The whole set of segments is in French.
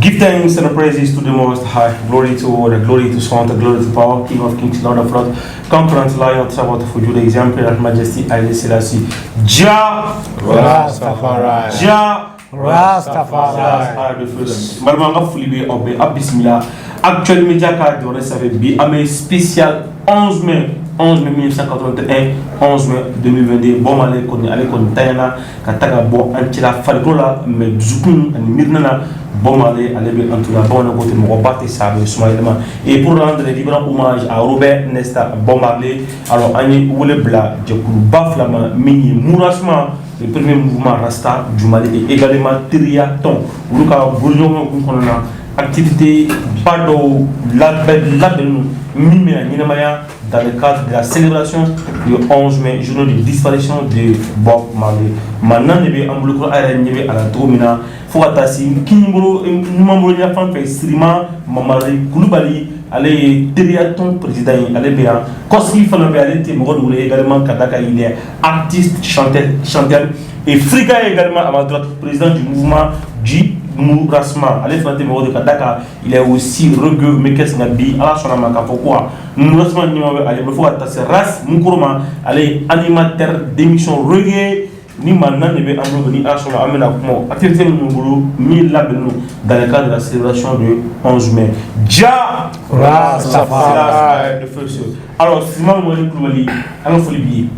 Give thanks and praises to the Most High. Glory to the glory to Son, the glory to power, King of Kings, Lord of Lords, Conquerant Lion, Sabbath for Judah, Example of Majesty, Haile Selassie. Jah Rastafari. Jah Rastafari. Malmanga Foulibe Obé, Abismillah. Actuel média cadre, ça fait bien, mais spécial 11 mai 1981, 11 mai 2022. Bon, allez, qu'on taïna, Kataka, bon, Antila, Falgola, mais Zoukoun, Mirnana, bon, allez, bien, en tout cas, bon, côté, mon repas, et ça, et pour rendre les vibrants hommages à Robert Nesta Bombarlé, alors, Annie Oulebla, Djekoulou Baflama, Mini, Mourasma, le premier mouvement Rasta du Mali, et également Triaton, Luka Bourgeon, activité Bado Labelou Mimé Ninamaya dans le cadre de la célébration du 11 mai, journée de disparition de Bob Marley. Maintenant, il y a un bloc à la Tromina, Fouatasi, Kimbro, Numambolia Fanfé, Srima, Mamari, Kouloubali, allez, Triaton, président, allez bien. Koski Fanabé, allez, Témoro, également Kadaka, il est artiste, chanteur, et Frika également à ma droite, président du mouvement J. Mourasma, allez faire des mots de Kadaka, il est aussi rugueux, mais qu'est-ce qu'il y a à la sonama, pourquoi Mourasma, allez, il faut attacher race, Moukourma, allez, animateur d'émission reggae, ni maintenant, il est en à son amena, activité de boulot, 1000 labels dans le cadre de la célébration du 11 mai. Jah Rastafari. Alors, si moi, je suis à Folibi.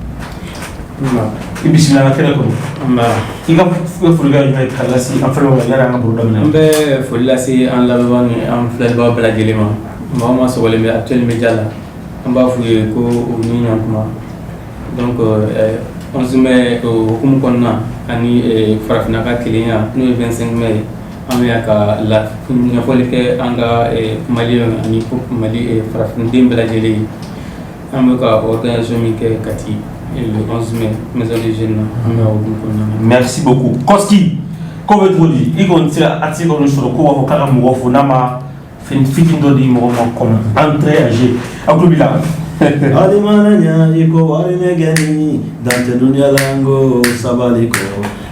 I bismillah kala ko iga fulga ni kala si en frère yara nga buru damna be fulla si an la bani an flal ba bla gelima mama so wala me actuel media la amba fuye ko ni kuma donc on se met au kum konna ani farafina ka kliya no 25 mai amya ka la ni fole ke anga mali ani pour mali farafina dim bla geli amka organisation mi ke kati le 11 mai, mes origines. Merci beaucoup. Koski, comment vous dites, il y a un article sur le cours de Karamourof, Nama, Fikindo di Momo, comme entrée à G. Aglubila. Alimananya, Iko, Alimegani, Dante Dunyalango, Sabaliko.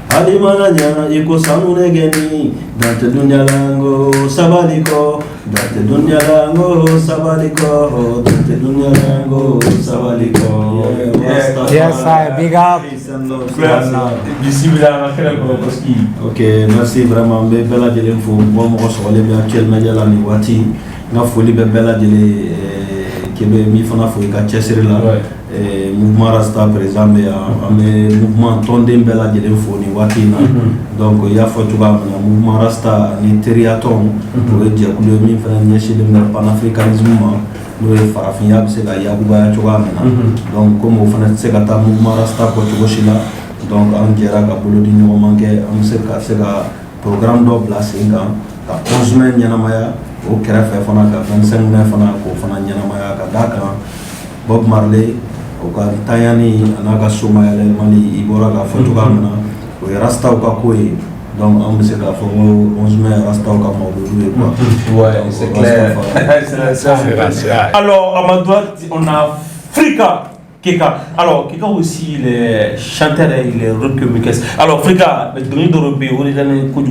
Alimananya, Iko, Samunegani, Dante Dunyalango, Sabaliko. Dante Dunyalango, Sabaliko. Dante Dunyalango, Sabaliko. Yes, I big up. Ok, merci vraiment. Bella de l'info. Bon, moi, je suis allé actuel média la Niwati. N'a folie Bella de Québec, mi fana fo ka cɛsiri la mouvement Rasta présent mais mouvement tɔnden bɛɛ lajɛlen fo ni waati in na donc i y'a fɔ cogoya min na mouvement Rasta ni teriyaton o ye jɛkulu ye min fana ɲɛsinnen bɛ panafricanisme ma n'o ye farafinya bɛ se ka yakubaya cogoya min na donc comme o fana tɛ se ka taa mouvement Rasta kɔ cogo si la donc an jɛra ka bolo di ɲɔgɔn ma kɛ an bɛ se ka programme dɔ bila sen kan ka 11 mai ɲɛnamaya o kɛrɛfɛ fana ka 25 mai fana k'o fana ɲɛnamaya ka d'a kan Bob Marley o ka tanyani a n'a ka soma yɛlɛmali i bɔra k'a fɔ cogoya min na o ye rastaw ka ko ye donc an bɛ se k'a fɔ ko 11 mai rastaw ka mawludu ye quoi. Ouais, c'est clair. Alors à ma droite on a Frika Keka. Alors Keka aussi les chanteurs et les recueils. Alors Frika, les données d'Europe, on est dans les coups.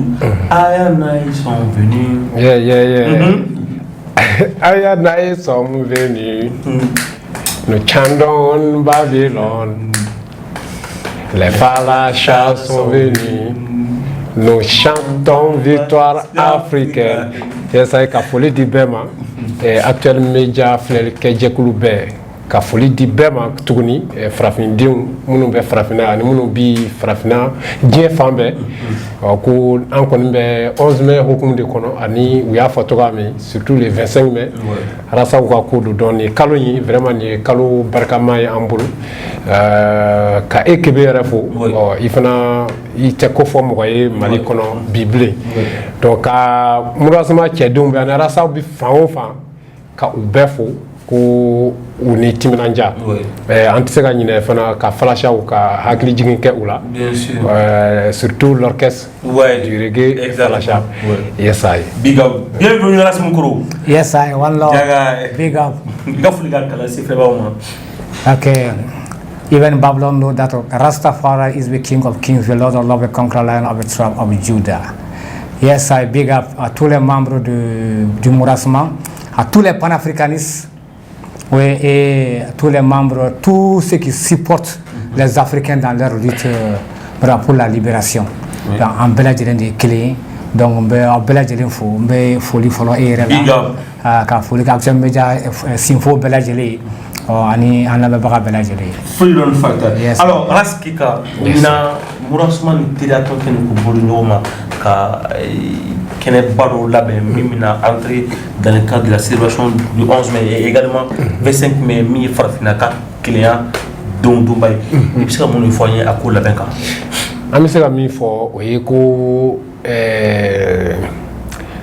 Ayana ils sont venus. Yeah. Ayana ils sont venus. Nous chantons Babylone. Les Falachas sont venus. Nous chantons victoire africaine. C'est ça qu'a folie du Bema. Et actuellement média fleur que Jekulu Bé. Ka foli di bɛɛ ma tuguni farafindenw minnu bɛ farafina ani minnu bi farafina diɲɛ fan bɛɛ ko an kɔni bɛ 11 mai hukumu de kɔnɔ ani u y'a fɔ cogoya min surtout le 25 mai rasaw ka ko do dɔn nin kalo in vraiment nin ye kalo barikama ye an bolo ka e kebe yɛrɛ fo i fana i tɛ ko fɔ mɔgɔ ye Mali kɔnɔ bi bilen donc ka murasima cɛdenw bɛ ani rasaw bi fan o fan ka u bɛɛ fo ko u ni timinanja an tɛ se ka ɲinɛ fana ka falashaw ka hakili jigin kɛ u la surtout l'orchestre du reggae falasha yes I big up bienvenue à la Smukuru yes I one love big up gafulga kala si feba okay even Babylon know that Rastafari is the king of kings, the Lord of love, the conqueror lion of the tribe of Judah. Yes, I big up à tous les membres du Mourassement, à tous les panafricanistes, oui, et à tous les membres, tous ceux qui supportent les Africains dans leur lutte pour la libération. En bela jelen de clé, donc en bela jelen faut follow et quand faut les actions médias s'info bela jelen ani an la baga bela jelen. Freedom fighter. Alors Raskika, mina Mourassement ni tiraton ken ko bolu nyoma ka kene baro labe mimina entrer dans le cadre de la célébration du 11 mai et également 25 mai mi farfina ka client don Dubai. Il bisa mon foyer à ko laben ka. An bɛ se ka min fɔ o ye ko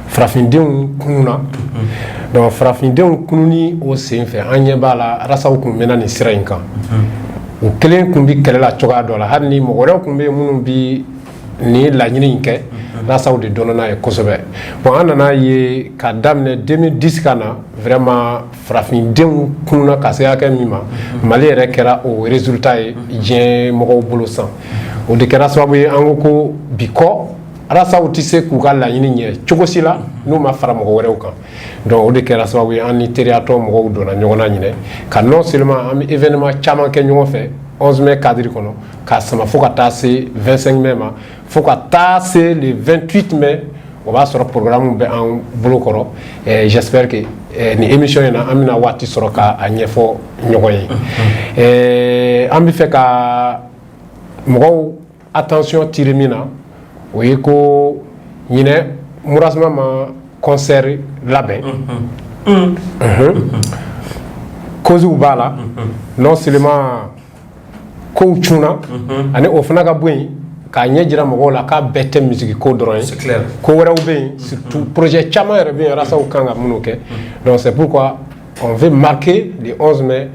farafindenw kununa donc farafindenw kununi o sen fɛ an ɲɛ b'a la rasaw kun mɛnna nin sira in kan o kelen kun bi kɛlɛ la cogoya dɔ la hali ni mɔgɔ wɛrɛw kun bɛ yen minnu bi ni laɲini in kɛ rasaw de dɔnna n'a ye kosɛbɛ bon an nana ye ka daminɛ 2010 ka na vraiment farafindenw kununa ka se hakɛ min ma Mali yɛrɛ kɛra o résultat ye diɲɛ mɔgɔw bolo san o de kɛra sababu ye an ko ko bi kɔ rasaw tɛ se k'u ka laɲini ɲɛ cogo si la n'u ma fara mɔgɔ wɛrɛw kan donc o de kɛra sababu ye an ni teriyatɔ mɔgɔw donna ɲɔgɔn na ɲinɛ ka non seulement an bɛ événement caman kɛ ɲɔgɔn fɛ 11 mai cadre kɔnɔ k'a sama fo ka taa se 25 mai ma fo ka taa se le 28 mai o b'a sɔrɔ programme bɛ an bolo kɔrɔ j'espère que ni émission in na an bɛna waati sɔrɔ k'a ɲɛfɔ ɲɔgɔn ye an bɛ fɛ ka mɔgɔw attention tirer min na o ye ko ɲinɛ Mourassement ma concert labɛn causes b'a la non seulement kow cunna ani o fana ka bɔ yen k'a ɲɛ jira mɔgɔw la k'a bɛɛ tɛ musique ko dɔrɔn ye ko wɛrɛw bɛ yen surtout projet caman yɛrɛ bɛ yen rasaw kan ka minnu kɛ donc c'est pourquoi on veut marquer le 11 mai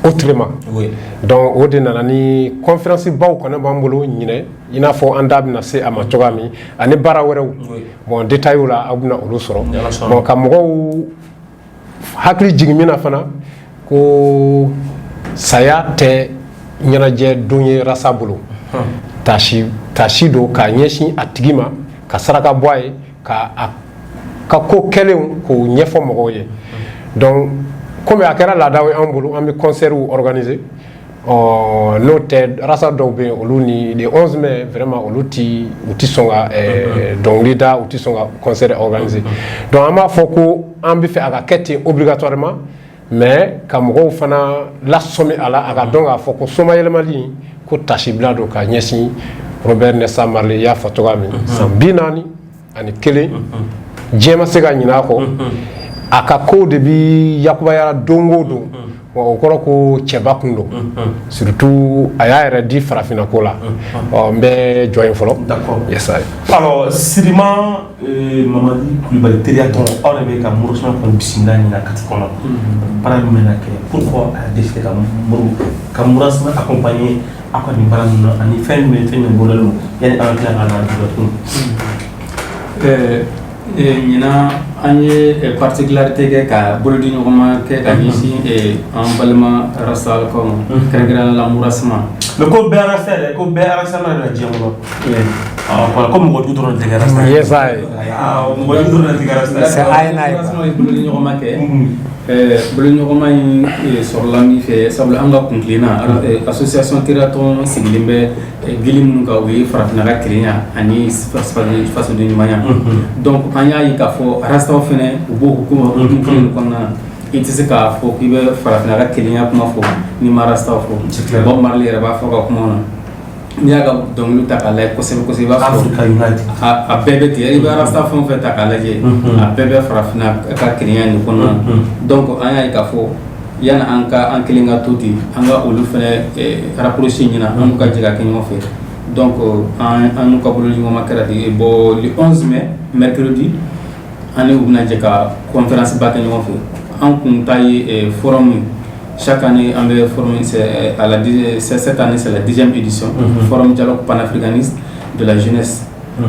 autrement. Oui. Donc o de nana ni conférence baw kɔnɔ b'an bolo ɲinɛ i n'a fɔ an da bɛna se a ma cogoya min ani baara wɛrɛw bon détail la aw bɛna olu sɔrɔ bon ka mɔgɔw hakili jigin min na fana ko saya tɛ ɲɛnajɛ don ye rasa bolo tasi don k'a ɲɛsin a tigi ma ka saraka bɔ a ye ka ko kɛlenw k'o ɲɛfɔ mɔgɔw ye donc comme a kɛra laadaw ye an bolo an bɛ concert organiser n'o tɛ rasa dɔw bɛ yen olu ni le 11 mai vraiment olu ti sɔn ka dɔnkili da u ti sɔn ka concert organiser donc an b'a fɔ ko an bɛ fɛ a ka kɛ ten obligatoirement mais ka mɔgɔw fana lasɔmi a la a ka dɔn k'a fɔ ko somayɛlɛmali ko tasibila don ka ɲɛsin Robert Nesta Marley y'a fɔ cogoya min san 41 diɲɛ ma se ka ɲinɛ a kɔ a ka kow de bi yakubayara don o don o kɔrɔ ko cɛba kun don surtout a y'a yɛrɛ di farafinako la n bɛ jɔ yen fɔlɔ yes ayi alors Sirima Mamadi Kulibali teriyatɔn aw de bɛ ka Mourassement kɔni bisimila nin na kati kɔnɔ baara min bɛna kɛ pourquoi a y'a décidé ka Mourassement accompagner aw ka nin baara ninnu na ani fɛn min bɔlen don yanni an ka tila ka na dɔn ɲinan an ye particularité kɛ ka bolodi ɲɔgɔn ma kɛ ka ɲɛsin an balima rasalakaw ma kɛrɛnkɛrɛnnenya la Mourassement mais ko bɛɛ rasta yɛrɛ ko bɛɛ rasta ma yɛrɛ diɲɛ kɔnɔ ko mɔgɔ jugu dɔrɔn tɛ kɛ rasta yes ayi mɔgɔ jugu dɔrɔn tɛ kɛ rasta c'est ayi n'a ye Mourassement ye bolodi ɲɔgɔn ma kɛ bolodi ɲɔgɔn ma in sɔrɔla min fɛ sabula an ka kuntilenna association teriyatɔn sigilen bɛ gili minnu kan o ye farafinna ka kelenya ani fasoden ɲumanya donc an y'a ye k'a fɔ rastaw fɛnɛ u b'o hukumu kelen kɔnɔna na i tɛ se k'a fɔ k'i bɛ farafinna ka kelenya kuma fɔ ni ma rastaw fɔ Bob Marley yɛrɛ b'a fɔ ka kuma na n'i y'a ka dɔnkiliw ta k'a lajɛ kosɛbɛ kosɛbɛ i b'a sɔrɔ a bɛɛ bɛ ten i bɛ rasta fɛn o fɛn ta k'a lajɛ a bɛɛ bɛ farafinna ka kelenya nin kɔnɔna na donc an y'a ye k'a fɔ yanni an kelen ka to ten an ka olu fɛnɛ rapprocher ɲina an n'u ka jɛ ka kɛ ɲɔgɔn fɛ donc an n'u ka bolodi ɲɔgɔn ma kɛra ten bon le 11 mai mercredi an n'u bɛna jɛ ka conférence ba kɛ ɲɔgɔn fɛ an kun ta ye forum chaque année on veut former cette année c'est la 10e édition forum dialogue panafricaniste de la jeunesse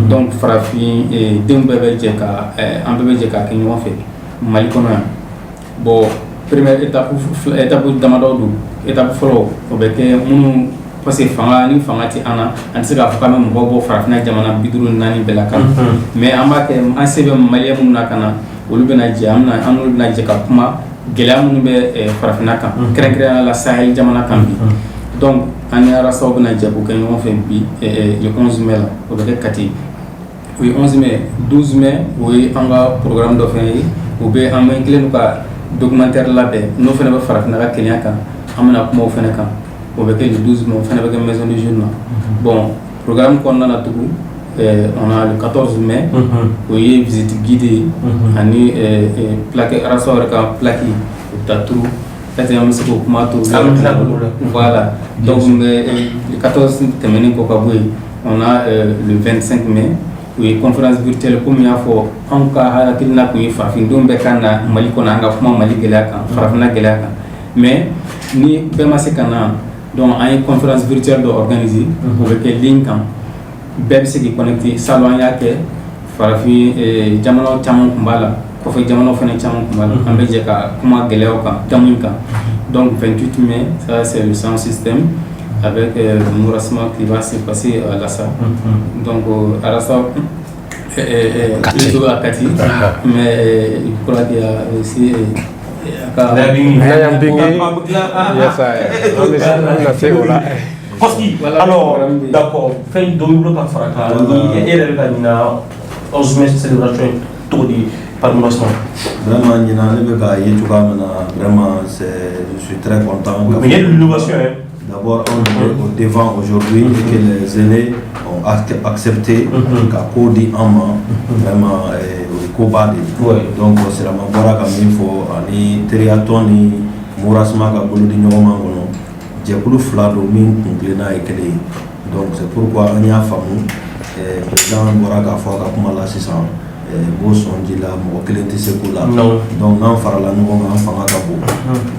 donc farafin et denw bɛɛ bɛ jɛ ka an bɛɛ bɛ jɛ ka kɛ ɲɔgɔn fɛ Mali kɔnɔ yan bon première étape damadɔ don étape fɔlɔ o bɛ kɛ minnu parce que fanga ni fanga ti ana an se ka fama mo bo farafina jamana biduru nani bela kan mais amba ke an sebe malien mun na kana olu bena jamna anu na je ka kuma gela mun be farafina kan krekre la sahel jamana kan bi donc an ya rasaw bena jabu kan on fait bi le 11 mai là au be kati oui 11 mai 12 mai oui anga programme do fait ou be en anglais ka documentaire là be no fena be farafina ka kenya kan amana kuma o fena kan o be le 12 mai fena be maison de jeune bon programme qu'on a tout on a le 14 mai où il y a visite guidée ani plaque rassort ka plaque tatou c'est un peu comme matou voilà donc le 14 terminé ko kaboué on a le 25 mai où il conférence virtuelle comme il a faut en cas halatil na ko fa fi ndombe kana mali ko na nga kuma mali gelaka farafna gelaka mais ni be masekana donc une conférence virtuelle organisée avec link bɛɛ bɛ se k'i connecté salon y'a kɛ farafin jamanaw caman kun b'a la kɔfɛ jamanaw fana caman kun b'a la an bɛ jɛ ka kuma gɛlɛyaw kan thème kan donc 28 mai ça c'est le sound system avec Mourasma qui va se passer à Lassa donc à Lassa plutôt à Kati mais je crois qu'il y a aussi alors, d'accord, fait une double faraka. Et elle a une 11 mai célébration tout dit par Mourasma. Vraiment, il y a vraiment, je suis très content. Mais il y a de l'innovation. D'abord, on est au devant aujourd'hui et que les aînés ont accepté qu'à Kodi Ama, vraiment, au Kobadi. Donc, c'est la Mabora comme il faut, ani Triaton, ni Mourasma, Kabulu di Nyomangono. Jekulu Flado min kunglena ekele donc c'est pourquoi on y a famu président Boraka Foka Kumala Sisan bo sonji la mo kelenti sekula donc nan farala no ngan fanga kabo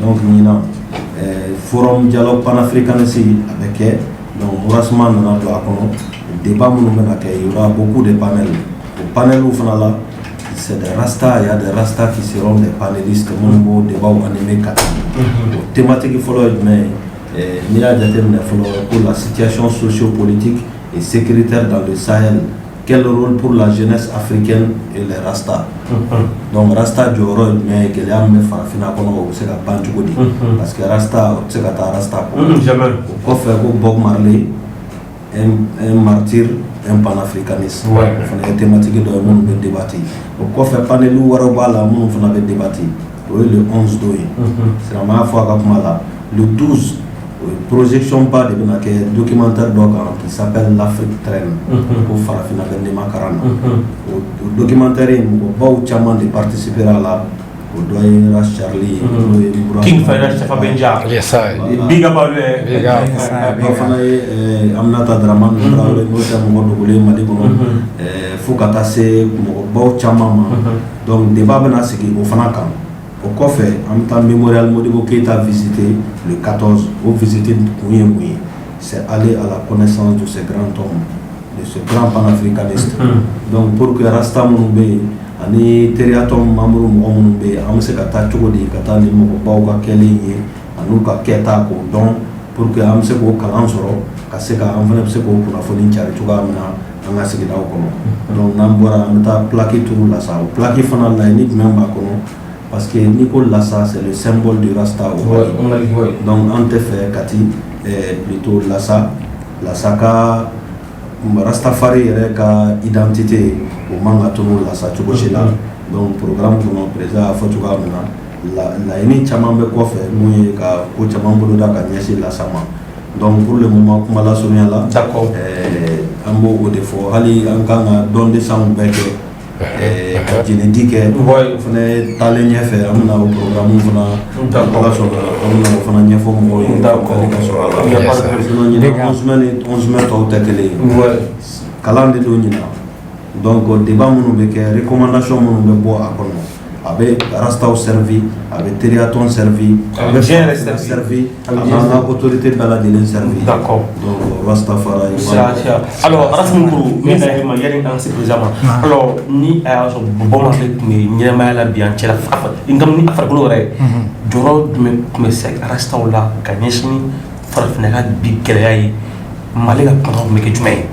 donc nina forum dialogue panafricanisme avec donc Mourasma nana do akono débat munu mena ke il y aura beaucoup de panels au panel où fana là c'est des rastas, il y a des rastas qui seront des panélistes mon beau débat animé kat thématique follow mais pour la situation socio-politique et sécuritaire dans le Sahel. Quel rôle pour la jeunesse africaine et les Rastas? Donc Rasta du rôle, mais que les hommes farfina kono c'est la banjugodi parce que Rasta c'est la Rasta. Jamais. Au fait Bob Marley, un martyr, un panafricaniste. Ouais. Il y a des thématiques de monde de débattre. Au fait panelu warabala monde on avait débattu. Le 11 d'oeil. C'est la première fois qu'on a là. Le 12 projection pas de documentaire qui s'appelle l'Afrique traîne pour Farafina Bendema Karana. Au documentaire, beaucoup de gens de participer à la au doyen Ras Charlie, King Finance Chafa Benja. Yes, I. Big up à lui. Big up. Amnata Draman, Modi Madibono, Fukatase, beaucoup de gens. Donc, débat benasiki au Fanaka. Au Kofé, en temps mémorial Modibo Keita visité le 14, au visiter Mouye. C'est aller à la connaissance de ce grand homme, de ce grand panafricaniste. Donc pour que Rasta Mounbe, Ani Teriatom Mamou Mounbe, Amse Kata Chogodi, Kata Nimo Bauka Kelly, Anuka Keta Ko, donc pour que Amse Ko Kalansoro, Kaseka Amvanepseko pour la folie Charichugamina, Angasiki Daukono. Donc Nambora Ameta plaqué tout la salle, plaqué Fanal Laïnik même Bakono. Parce que Nicole Lassa c'est le symbole du Rasta au Mali. Donc en fait Kati plutôt Lassa ka Rastafari ka identité au manga tono Lassa Chukochela. Donc programme que mon président a fait la eni chamambe ko fait moye ka ko chamambo da ka nyesi Lassa ma. Donc pour le moment comme la sonia là d'accord ambo au défaut ali anganga donde sang beke génétique fana taale ɲɛfɛ an bɛna o programme fana ka sɔrɔ an bɛna o fana ɲɛfɔ mɔgɔw ye ka sɔrɔ a la sinon ɲina 11 mai tɔw tɛ kelen ye kalan de don ɲina donc débat minnu bɛ kɛ recommandation minnu bɛ bɔ a kɔnɔ a bɛ rastaw servi a bɛ teriaton servi a bɛ fɛn servi a b'an ka autorité bɛɛ lajɛlen servi d'accord donc Rastafari alors Rasmukuru min na ma yɛrɛ kan se président alors ni a y'a sɔrɔ bɔ ma kɛ tun bɛ ɲɛnamaya la bi an cɛla ni a farikolo yɛrɛ jɔyɔrɔ jumɛn tun bɛ se rastaw la ka ɲɛsin farafina ka bi gɛlɛya ye Mali ka kuma bɛ kɛ jumɛn ye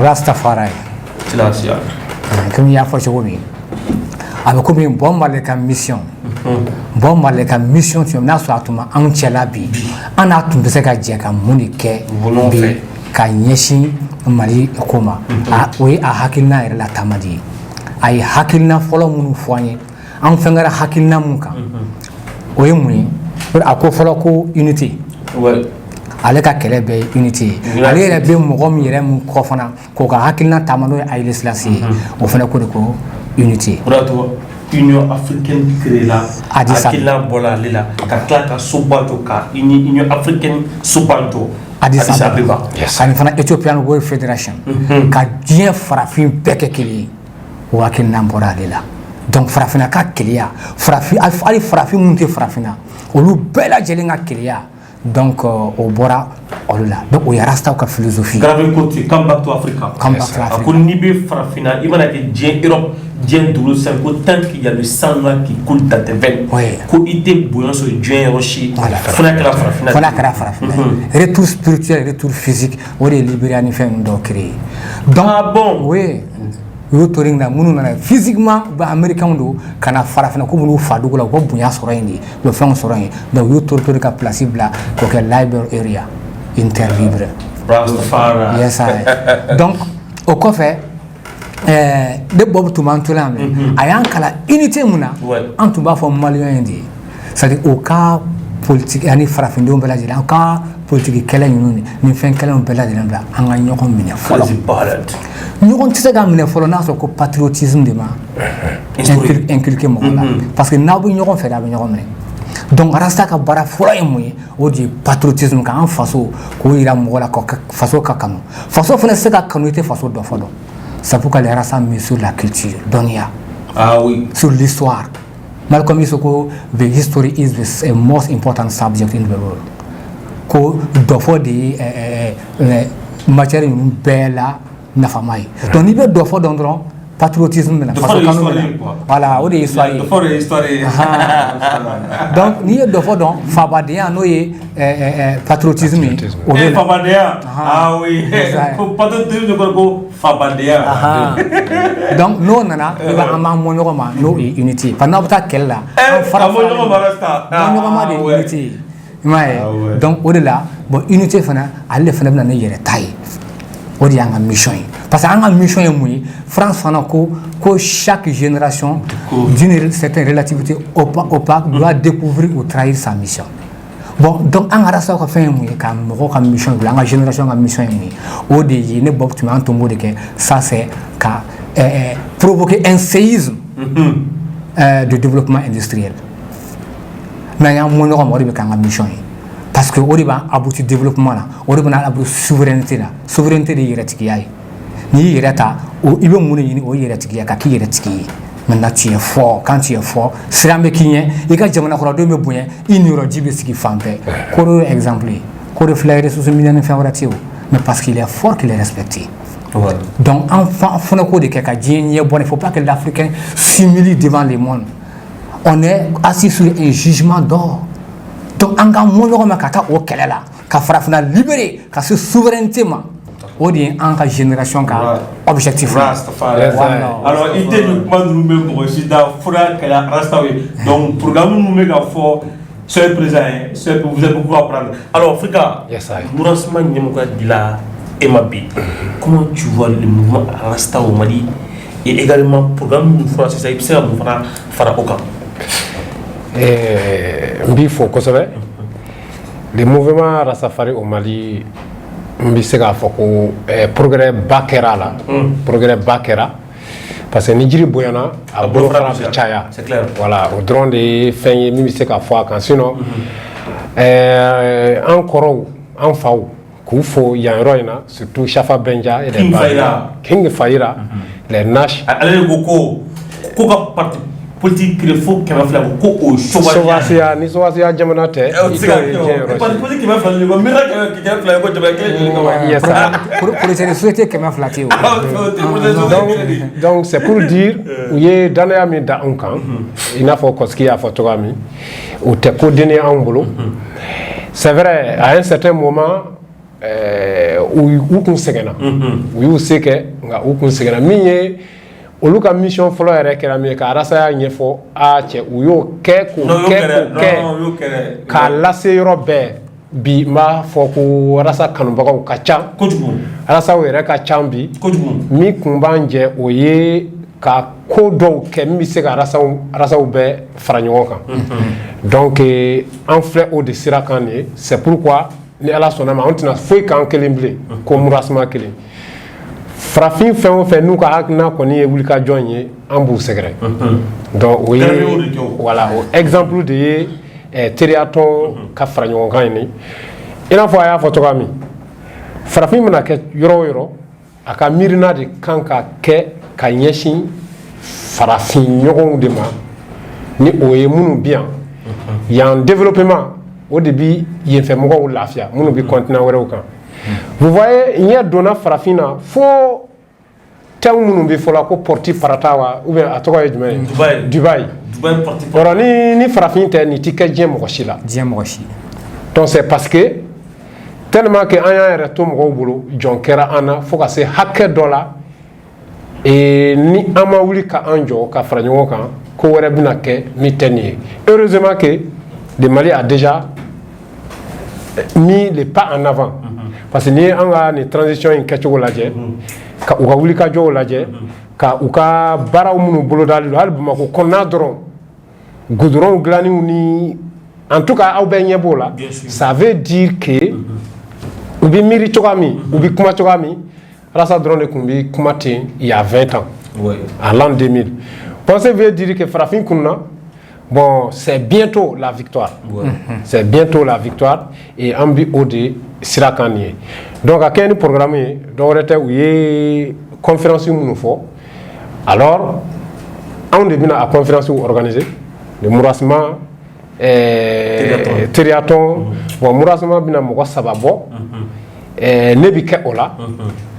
Rastafari silasiya comme y'a fɔ cogo min a bɛ komi bɔn Mali ka mission bɔn Mali ka mission tun n'a sɔrɔ a tun ma anw cɛla bi an n'a tun bɛ se ka jɛ ka mun de kɛ bi ka ɲɛsin Mali ko ma o ye a hakilina yɛrɛ la taama de ye a ye hakilina fɔlɔ minnu fɔ an ye an fɛn kɛra hakilina mun kan o ye mun ye a ko fɔlɔ ko unité ale ka kɛlɛ bɛɛ ye unité ye ale yɛrɛ bɛ mɔgɔ min yɛrɛ mun kɔ fana k'o ka hakilina taama n'o ye Haïlé Sélassié ye o fana ko de ko unité Union africaine créée là hakilina bɔra ale la ka tila ka soba jɔ ka Union africaine soba jɔ Addis Abeba ani fana Ethiopian World Federation ka diɲɛ farafin bɛɛ kɛ kelen ye o hakilina bɔra ale la donc farafina ka keleya hali farafin minnu tɛ farafina olu bɛɛ lajɛlen ka keleya donc o bɔra olu la donc o ye rastaw ka philosophie Grave côté come back to Africa ko n'i bɛ farafina i mana kɛ diɲɛ Europe diɲɛ duuru san ko tant qu'il y a le sang qui coule dans tes veines ko i tɛ bonya sɔrɔ diɲɛ yɔrɔ si fana kɛra farafina retour spirituel retour physique o de ye Libéria ni fɛn ninnu dɔw créé donc oui u y'o to nin na minnu nana physiquement u bɛ américains don ka na farafina ko minnu fa dugu la u ka bonya sɔrɔ yen de u bɛ fɛnw sɔrɔ yen donc u y'o to ka place bila k'o kɛ libre area interlibre yes donc o kɔfɛ ne bɔ tun b'an to la mɛ a y'an kalan unité mun na an tun b'a fɔ maliyɛn ye de ye c'est-à-dire o ka politique ani farafindenw bɛɛ lajɛlen an ka politique kɛlɛ ninnu ni fɛn kɛlɛw bɛɛ lajɛlen bila an ka ɲɔgɔn minɛ fɔlɔ ɲɔgɔn tɛ se ka minɛ fɔlɔ n'a sɔrɔ ko patriotisme de ma inculqué mɔgɔ la parce que n'aw bɛ ɲɔgɔn fɛ a bɛ ɲɔgɔn minɛ donc rasta ka baara fɔlɔ ye mun ye o de ye patriotisme k'an faso k'o yira mɔgɔ la ka faso ka kanu faso fana tɛ se ka kanu i tɛ faso dɔn fɔlɔ c'est pourquoi les rasta misent sur la culture dɔnniya sur l'histoire Malcolm X ko the history is the most important subject in the world ko dɔ fɔ de ye matière ninnu bɛɛ la nafama ye donc n'i bɛ dɔ fɔ dɔn dɔrɔn patriotisme bɛ na faso kanu bɛ na voilà o de ye histoire ye donc n'i ye dɔ fɔ dɔn fabadenya n'o ye patriotisme ye o bɛ na fabadenya ko patriotisme de ko fabadenya donc n'o nana i b'a an b'an mɔ ɲɔgɔn ma n'o ye unité parce que n'aw bɛ taa kɛlɛ la an fara mɔ ɲɔgɔn ma de ye unité ye i m'a ye donc o de la bon unité fana ale de fana bɛ na ne yɛrɛ ta ye o de y'an ka mission ye parce que an ka mission ye mun ye France fana ko chaque génération d'une certaine relativité opaque doit découvrir ou trahir sa mission bon donc an ka rasaw ka fɛn ye mun ye ka mɔgɔw ka mission bila an ka génération ka mission ye mun ye o de ye ne bɔ tuma an tun b'o de kɛ ça c'est ka provoquer un séisme de développement industriel mais y'an mɔ ɲɔgɔn ma o de bɛ k'an ka mission ye parce que o de b'a aboutir développement la o de bɛna aboutir souveraineté la souveraineté de ye yɛrɛtigiya ye n'i y'i yɛrɛ ta i bɛ mun de ɲini o ye yɛrɛtigiya ka k'i yɛrɛtigi ye maintenant tu es fort quand tu es fort siran bɛ k'i ɲɛ i ka jamana kɔnɔdenw bɛ bonya i niyɔrɔji bɛ sigi fan bɛɛ ko de ye exemple ye ko de filɛ ressources minières ni fɛn wɛrɛ tɛ o mais parce qu'il est fort qu'il est respecté donc an fana k'o de kɛ ka diɲɛ ɲɛ bɔ il faut pas que l'Africain s'humilie devant le monde on est assis sur un jugement d'or donc an ka mɔ ɲɔgɔn ma ka taa o kɛlɛ la ka farafina libérer ka se souveraineté ma o de ye an ka génération ka objectif ye alors i tɛ nin kuma ninnu bɛ mɔgɔ si da fura kɛra rastaw ye donc programme minnu bɛ ka fɔ soyez présent vous êtes beaucoup à apprendre alors Africa Mourassima ɲɛmɔgɔya dila e ma bi comment tu vois le mouvement rasta au Mali et également programme minnu fɔra sisan i bɛ se ka mun fana fara o kan n b'i fo kosɛbɛ le mouvement Rastafari au Mali n bɛ se k'a fɔ ko progrès ba kɛra a la progrès ba kɛra parce que ni jiri bonyana a bolofara bɛ caya voilà o dɔrɔn de ye fɛn ye min bɛ se ka fɔ a kan sinon an kɔrɔw an faw k'u fo yan yɔrɔ in na surtout Shafa Benja et King Fayira les Nash ale ko ka parti politique qu'il faut qu'il va faire au Sovasia ni Sovasia jamana te politique qui va faire le miracle qui va faire pour les sociétés qui m'a flatté. Donc c'est pour dire il y a dans les da un camp il n'a pas ce qu'il y a photographie ou te coordonner en boulot. C'est vrai à un certain moment où qu'on se gagne où c'est que où qu'on se gagne mais olu ka mission fɔlɔ yɛrɛ kɛra min ye ka arasa y'a ɲɛfɔ a cɛ u y'o kɛ k'o kɛ k'a lase yɔrɔ bɛɛ bi n b'a fɔ ko arasa kanubagaw ka ca arasaw yɛrɛ ka ca bi min kun b'an jɛ o ye ka ko dɔw kɛ min bɛ se ka arasaw bɛɛ fara ɲɔgɔn kan donc an filɛ o de sira kan de c'est pourquoi ni ala sɔnna ma an tɛna foyi k'an kelen bilen ko murasima kelen farafin fɛn o fɛn n'u ka hakilina kɔni ye wulikajɔ ye an b'u sɛgɛrɛ donc o ye voilà o exemple de ye teriya tɔn ka fara ɲɔgɔn kan ye i n'a fɔ a y'a fɔ cogoya min farafin mana kɛ yɔrɔ o yɔrɔ a ka miirina de kan ka kɛ ka ɲɛsin farafin ɲɔgɔnw de ma ni o ye minnu bi yan développement o de bi yenfɛ mɔgɔw lafiya minnu bi continent wɛrɛw kan. Vous voyez, il y a donna farafina fo taw munun be fola ko porti faratawa ou bien atoka yedme Dubai porti ora ni farafin te ni tike djem moshi la donc c'est parce que tellement que anya reto mo bolo jonkera ana fo ka se hakke dola et ni ama wuli ka anjo ka franyo kan ko wore bina ke mi teni heureusement que le Mali a déjà mis les pas en avant. Parce que ni anga ni transition in kɛcogo lajɛ ka u ka wulikajɔw lajɛ ka u ka baaraw minnu bolodali don hali Bamakɔ kɔnɔna dɔrɔn goudron dilanniw ni en tout cas aw bɛɛ ɲɛ b'o la ça veut dire que u bɛ miiri cogoya min u bɛ kuma cogoya min Alasa dɔrɔn de tun bɛ kuma ten il y a 20 ans à l'an 2000 pensez veut dire que farafin kunna bon c'est bientôt la victoire c'est bientôt la victoire et an bi o de sirakan ye donc a kɛɲɛ ni programme ye dɔwɛrɛ tɛ u ye conférence minnu fɔ alors anw de bɛna a conférence organiser le mourassement teriyaton bon mourassement bɛna mɔgɔ 3 bɔ ne bi kɛ o la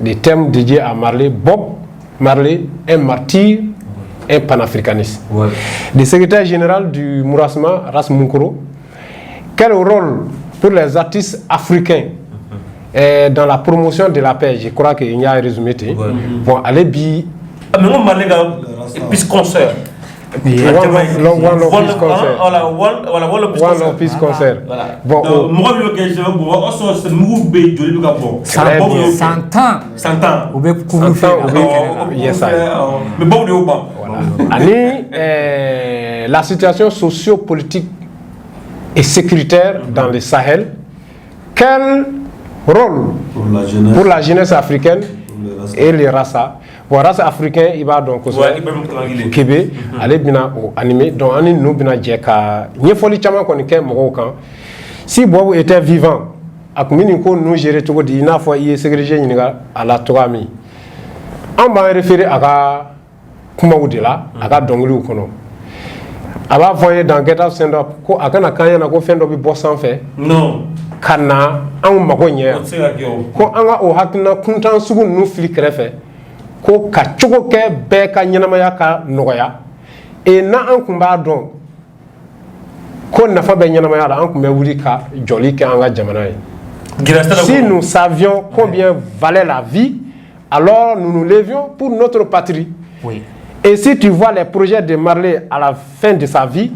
des thèmes dédiés à Marley Bob Marley un martyr un panafricaniste le secrétaire général du mourassement Ras Munkoro quel rôle pour les artistes africains dans la promotion de la paix, je crois qu'il y a un résumé. Bon, allez bi. Mais on m'a dit peace concert. One Peace concert. Bon, moi je veux bon, c'est nous be joli du Gabon. 100 ans. Ou be yes, mais bon de Oba. Ani la situation socio-politique et sécuritaire dans le Sahel. Quel rôle pour la jeunesse africaine et les races. Bon, race africaine, il va donc au Québec, aller bien animé, donc on nous bien djeka. N'y faut les chamans qu'on est marocain. Si Bobo était vivant, à combien nous gérer tout dit, n'a fois il est ségrégé à la Tourami. On va référer à la Kumaoudela, à la Donglu Kono. Aba voyé dans Get Up Stand Up, ko akana kanya na ko fendo bi boss en fait. Non. Kana an mago ɲɛ ko an ka o hakilina kuntan sugu ninnu fili kɛrɛfɛ ko ka cogo kɛ bɛɛ ka ɲɛnamaya ka nɔgɔya et na an kun b'a dɔn ko nafa bɛ ɲɛnamaya la an kun bɛ wuli ka jɔli kɛ an ka jamana ye si nous savions combien valait la vie alors nous nous levions pour notre patrie et si tu vois les projets de Marley à la fin de sa vie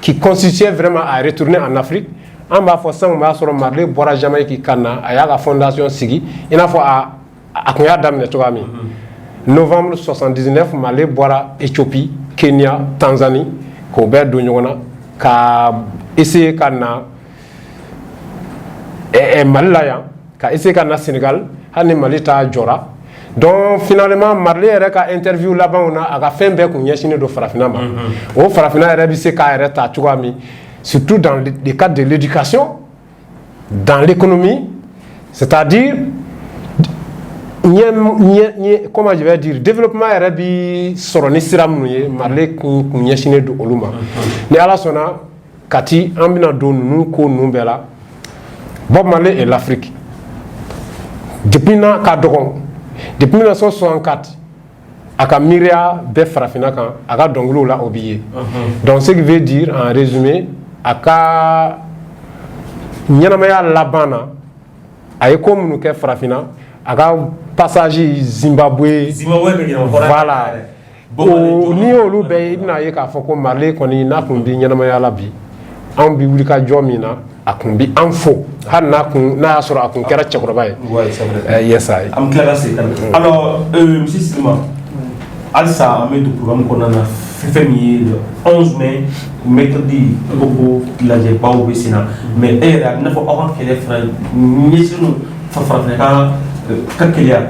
qui constituaient vraiment à retourner en Afrique. On va faire ça, on va sur Marley, boire jamais qui canna, à la fondation Sigi. Il y a à combien d'âmes novembre 79, Marley boira Éthiopie, Kenya, Tanzanie, Kobe Dunyona, ka essayé canna et Malaya, ka essayé canna Sénégal, Hané Malita Jora. Donc finalement, Marley a interview là-bas, on a fait un bec qu'on y a signé de Farafina. Au Farafina, il a dit qu'il a été surtout dans le cadre de l'éducation, dans l'économie, c'est-à-dire, comment je vais dire développement yɛrɛ bi sɔrɔ ni sira minnu ye Marley kun ɲɛsinnen don olu ma ni Ala sɔnna kati an bɛna don ninnu ko ninnu bɛɛ la Bob Marley et l'Afrique depuis n'a ka dɔgɔn depuis 1964 a ka miiriya bɛɛ farafinna kan a ka dɔnkiliw la o b'i ye donc ce qui veut dire en résumé a ka ɲɛnamaya laban na a ye ko minnu kɛ farafinna a ka passage Zimbabwe voilà n'i y'olu bɛɛ ye i bɛna ye k'a fɔ ko Marley kɔni n'a kun bi ɲɛnamaya la bi anw bi wuli ka jɔ min na a kun bi an fo hali n'a y'a sɔrɔ a kun kɛra cɛkɔrɔba ye yes ayi an tila ka segin alors monsieur Silima halisa an bɛ don programme kɔnɔna na fɛn min ye le 11 mai mercredi ko lajɛbaw bɛ sen na mais e yɛrɛ a bɛ n'a fɔ aw ka kɛlɛ fana ɲɛsinnen farafinna ka kɛlɛya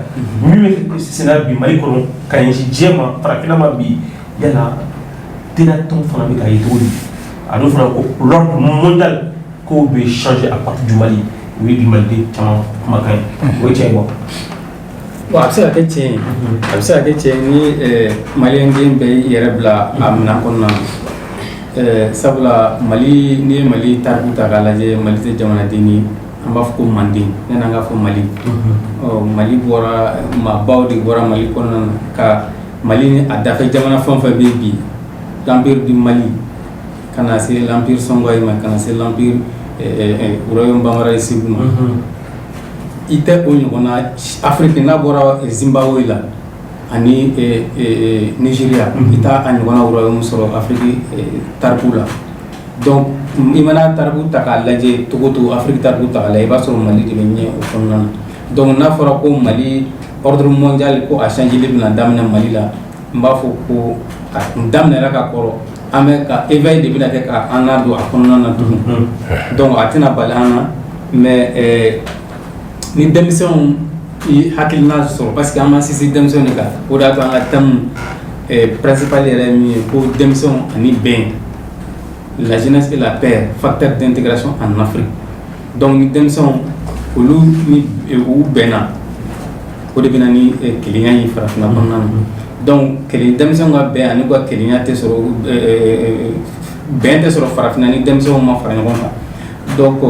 min bɛ sen na bi Mali kɔnɔ ka ɲɛsin diɲɛ ma farafinna ma bi yala tɔn fana bɛ ka ye cogo di a dun fana ko l'ordre mondial k'o bɛ changer à partir du Mali o ye bi Maliden caman kumakan ye o ye tiɲɛ ye bon a bɛ se ka kɛ tiɲɛ ye a bɛ se ka kɛ tiɲɛ ni maliyɛnden bɛ yɛrɛ bila a minɛn kɔnɔna na sabula Mali n'i ye Mali tariku ta k'a lajɛ Mali tɛ jamanaden ye an b'a fɔ ko Manden yanni an k'a fɔ Mali Mali bɔra maabaw de bɔra Mali kɔnɔna na ka Mali ni a dafɛ jamana fɛn o fɛn bɛ yen bi l'empire du Mali ka na se l'empire Songhai ma ka na se l'empire royaume Bambara ye Segu ma i tɛ o ɲɔgɔn na Afrique n'a bɔra Zimbabwe la ani Nigeria i t'a a ɲɔgɔn na royaume sɔrɔ Afrique tariku la donc i mana tariku ta k'a lajɛ togo togo Afrique tariku ta k'a lajɛ i b'a sɔrɔ Mali de bɛ ɲɛ o kɔnɔna na donc n'a fɔra ko Mali ordre mondial ko a changé bɛna daminɛ Mali la n b'a fɔ ko a daminɛra ka kɔrɔ an bɛ ka éveil de bɛna kɛ ka an n'a don a kɔnɔna na tugun donc a tɛna bali an na mais ni denmisɛnw i hakilina sɔrɔ parce que an ma sinsin denmisɛnw de kan o de y'a to an ka thème principal yɛrɛ ye min ye ko denmisɛnw ani bɛn la jeunesse et la paix facteur d'intégration en Afrique donc ni denmisɛnw olu ni u bɛnna o de bɛna ni kelenya ye farafinna kɔnɔna na donc denmisɛnw ka bɛn ani ka kelenya tɛ sɔrɔ bɛn tɛ sɔrɔ farafinna ni denmisɛnw ma fara ɲɔgɔn kan donc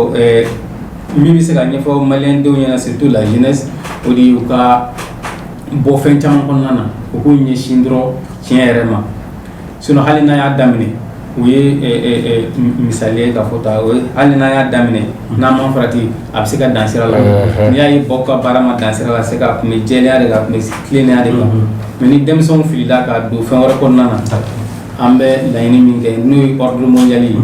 min bɛ se ka ɲɛfɔ maliyɛndenw ɲɛna surtout la jeunesse o de y'u ka bɔ fɛn caman kɔnɔna na u k'u ɲɛsin dɔrɔn tiɲɛ yɛrɛ ma sinon hali n'a y'a daminɛ u ye misaliya ye ka fɔ ta hali n'a y'a daminɛ n'a ma farati a bɛ se ka dan sira la n'i y'a ye baw ka baara ma dan sira la se ka kun bɛ jɛlenya de kan kun bɛ tilennenya de kan mais ni denmisɛnw filila ka don fɛn wɛrɛ kɔnɔna na an bɛ laɲini min kɛ n'o ye ordre mondial ye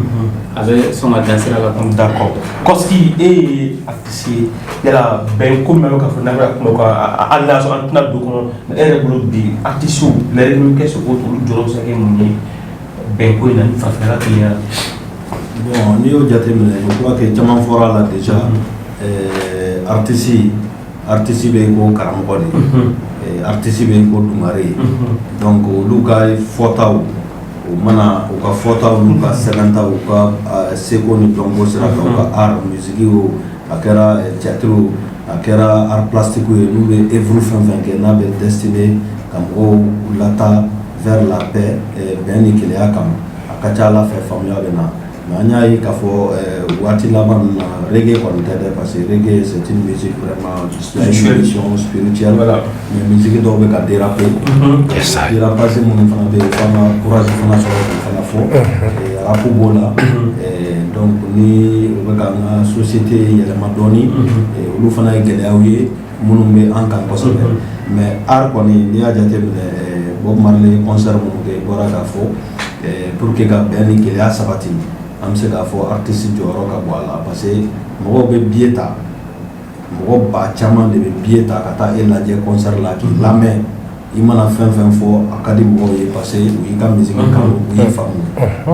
a bɛ sɔn ka dan sira la. d'accord Koski e ye artiste ye yala bɛn ko min bɛ ka fɔ n'an bɛ kuma o kan hali n'a sɔrɔ an tɛna don kɔnɔ e yɛrɛ bolo bi artistes lɛrɛ min kɛ sogo olu jɔyɔrɔ bɛ se ka kɛ mun ye bɛn ko in na ni farafinna kelenya la. bon n'i y'o jateminɛ je crois que caman fɔra la déjà artiste bɛ ko karamɔgɔ de artiste bɛ ko dungare ye donc olu ka fɔtaw u mana u ka fɔtaw n'u ka sɛbɛntaw u ka seko ni dɔnko sira kan u ka art musique o a kɛra théâtre o a kɛra art plastique ye n'u bɛ œuvre fɛn fɛn kɛ n'a bɛ destiné ka mɔgɔw lata vers la paix bɛn ni kelenya kama a ka ca ala fɛ faamuya bɛ na mais an y'a ye k'a fɔ waati laban ninnu na reggae kɔni tɛ dɛ parce que reggae c'est une musique vraiment spirituelle mais musique dɔw bɛ ka déraper dérapage minnu fana bɛ yen fana courage fana sɔrɔ k'o fana fɔ rap b'o la donc ni o bɛ ka an ka société yɛlɛma dɔɔni olu fana ye gɛlɛyaw ye minnu bɛ an kan kosɛbɛ mais art kɔni n'i y'a jateminɛ Bob Marley concert minnu kɛ bɔra k'a fɔ pour que ka bɛn ni gɛlɛya sabati an bɛ se k'a fɔ artiste jɔyɔrɔ ka bɔ a la parce que mɔgɔw bɛ billet ta mɔgɔ ba caman de bɛ billet ta ka taa e lajɛ concert la k'i lamɛn i mana fɛn fɛn fɔ a ka di mɔgɔw ye parce que u y'i ka musique kanu u y'i faamu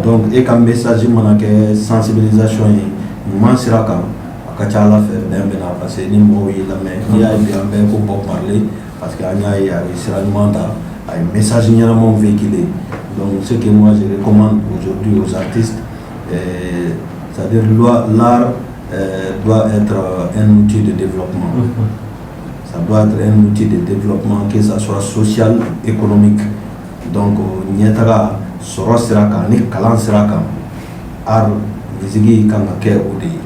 donc e ka message mana kɛ sensibilisation ye ɲuman sira kan a ka ca ala fɛ bɛn bɛ na parce que ni mɔgɔw y'i lamɛn n'i y'a ye bi an bɛɛ ko Bob Marley parce que an y'a ye a ye sira ɲuman ta a ye message ɲɛnamaw véhiculer donc ce que moi je recommande aujourd'hui aux artistes c'est-à-dire l'art doit être un outil de développement ça doit être un outil de développement, que ça soit social, économique. Donc, Nietara, Soro Siraka, ni Kalan Siraka, Ar, Nizigi, Kangake, Odi.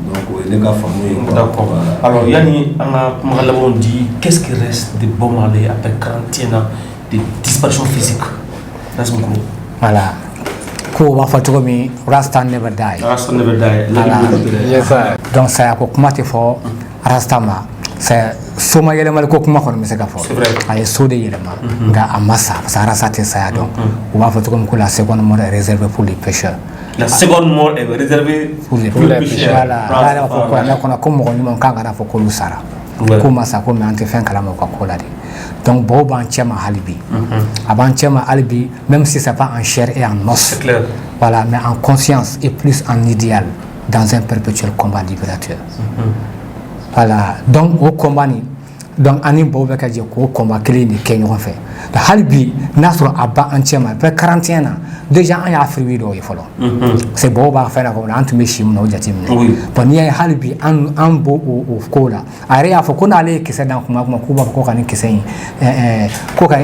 Donc, il est famille. D'accord. Alors, Yanni, on dit qu'est-ce qui reste de Bob Marley après 41 ans de disparition physique? Voilà. Ko va fa to mi Rasta never die. Rasta never die. Yes, sir. Donc ça ko kuma te fo Rasta ma c'est soma yele mal ko kuma ko mi se ka fo. C'est vrai. Ay so de yele ma nga amasa parce que Rasta te ça donc on va fa to ko la seconde mort est réservée pour les pêcheurs. La seconde mort est réservée pour les pêcheurs. Voilà, ko na ko na ko mo ni mon kanga na fo ko lusara. Ko masa ko mi ante fin kala mo ko ko la di. Donc Bob en Tchema Halibi. Avant Tchema Halibi, même si c'est pas en chair et en os. C'est clair. Voilà, mais en conscience et plus en idéal dans un perpétuel combat libérateur. Voilà, donc au combat ni donc ani Bob ka je ko combat clé ni Kenya on fait. Donc Halibi Nasro Abba en Tchema après 41 ans déjà en Afrique do yefolo. C'est Bob a fait la comme entre mechim no jatim. Oui. Bon ni Halibi en bo au kola. Are ya fo ko na le kese dan kuma ko ba ko kan kese ko kan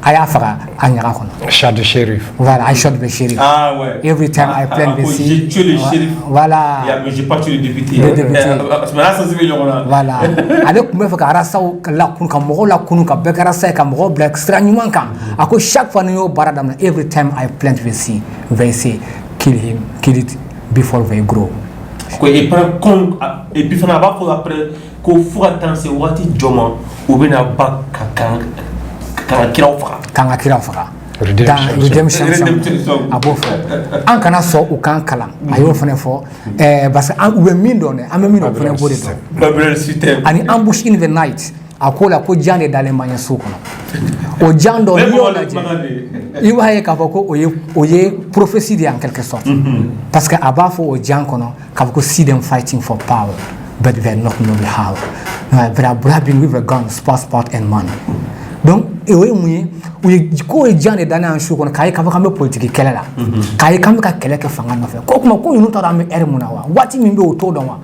aya fara anya ko. Chad Sheriff. Voilà, I shot the sheriff. Ah ouais. Every time I play the scene. J'ai tué le shérif. Voilà. Mais j'ai pas tué le député. Le député. Mais là, ça se fait là. Voilà. Avec me fait karasa la kun ka mo la kun ka be karasa ka mo black stranyuman kan. Ako chaque fois no baradam every time I plant the scene, they say kill it before they grow. Et puis fana ba faut après ko faut attendre c'est wati joma ou bena ba kan kiraw fara. Kan kiraw fara. Redemption abo fo an kana so o kan kala ayo fane fo parce que an ube min don am min o fane bode do Babylon system ani ambush in the night akola ko jande dale manya sukono o jando yo la je iwa he ka ko oye prophétie de en quelque sorte parce que aba fo o jankono ka ko see them fighting for power but they not know how they are grabbing with a gun passport and money. Donc ewe muye ko e jande dana an shu kono kai ka me politique kele la kai ka kele ke fanga no fe ko kuma ko yunu tara me er munawa wati mi be o to don wa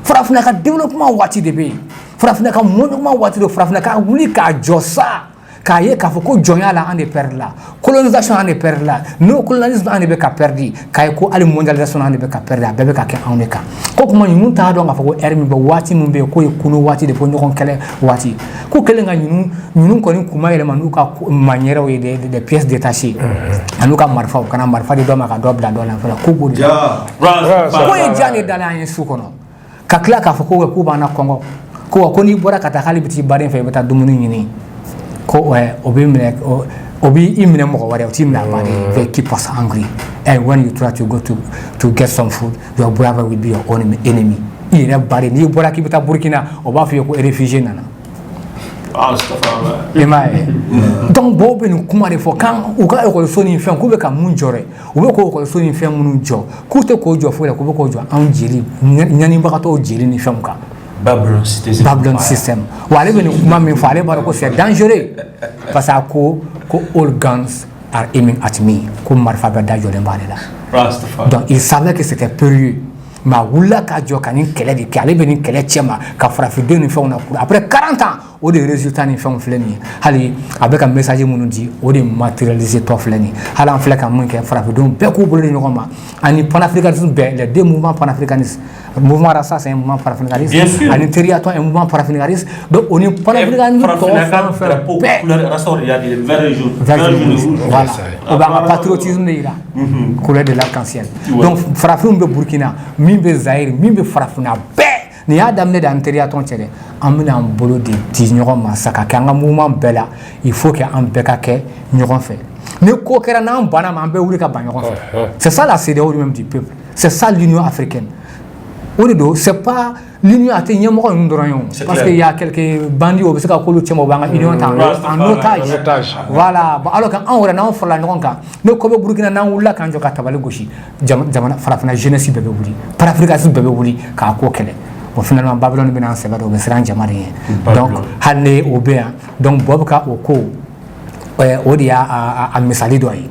frafna ka développement wati de be frafna ka monument wati de frafna ka wuli ka josa ka ye ka ko jonya la ande perdre la colonisation ande perdre la no colonialisme ande be ka perdi kai ko ali mondialisation ande be ka perdi be ka ke ande ka ko kuma yunu ta don ga ko er mi be wati mu be ko e kuno wati de ponyo kon kele wati ko kele nga yunu ko ni kuma ele manu ka manière o de pièces détachées anu ka marfa kana marfa de do ma ka do bla do la fala ko go ja ko e jani dala en su kono ka kla ka fa ko ba na kongo ko ni bora ka ta khali biti bare fe beta dumunu yini ko obi imine mo wari team na body they keep us hungry and when you try to go to get some food your brother will be your own enemy ire bari ni bora ki bita Burkina oba fi ko réfugié nana emaye donc bobe ni kuma de fo kan u ka ko so ni fen ko be ka mun jore u be ko so ni fen mun jo ku te ko jo fo le ko be ko jo an jeli nyani ba ka to jeli ni fen ka Babylon system. Wale ben kuma min fa ale bara ko c'est dangereux parce que all guns are aiming at me ko marfa ba da jole mbale la. Donc il savait que c'était périlleux. Ma wula ka jo kanin kele di kale ben kele chema ka frafi de ni fon na après 40 ans o de résultat ni fon fleni hali avec un message munu di o de matérialiser to fleni hala fle ka mun ke frafi don be ko bolo ni ngoma ani panafricanisme be les deux mouvements panafricanistes mouvement rasa c'est un mouvement panafricaniste ani territoire un mouvement panafricaniste donc on est panafricaniste pour couleur rasa il y a des vert jaune voilà on va patriotisme de là couleur de l'arc-en-ciel donc frafi be Burkina mimbe Zaire mimbe farafuna be ni adam ne dan teriya ton chere amina bolo de tignoro masaka kanga mouvement bela il faut que an beka ke nyoron fait ne ko kera na bana ma be wuri ka banyo c'est ça la CEDEAO même du peuple c'est ça l'Union africaine Oredo c'est pas l'Union a tenu mo ko ndoroyon parce que il y a quelques bandits au saka ko lu chemo banga union en otage voilà alors quand on ora na on fola ngonka ne ko be Burkina na wula kan joka tabale goshi jamana farafina jeunesse bebe wuli par Afrique su bebe wuli ka ko kele bon finalement Babylone bin en severo be sran jamari donc hané obéa donc bobuka oko o dia a misali doyi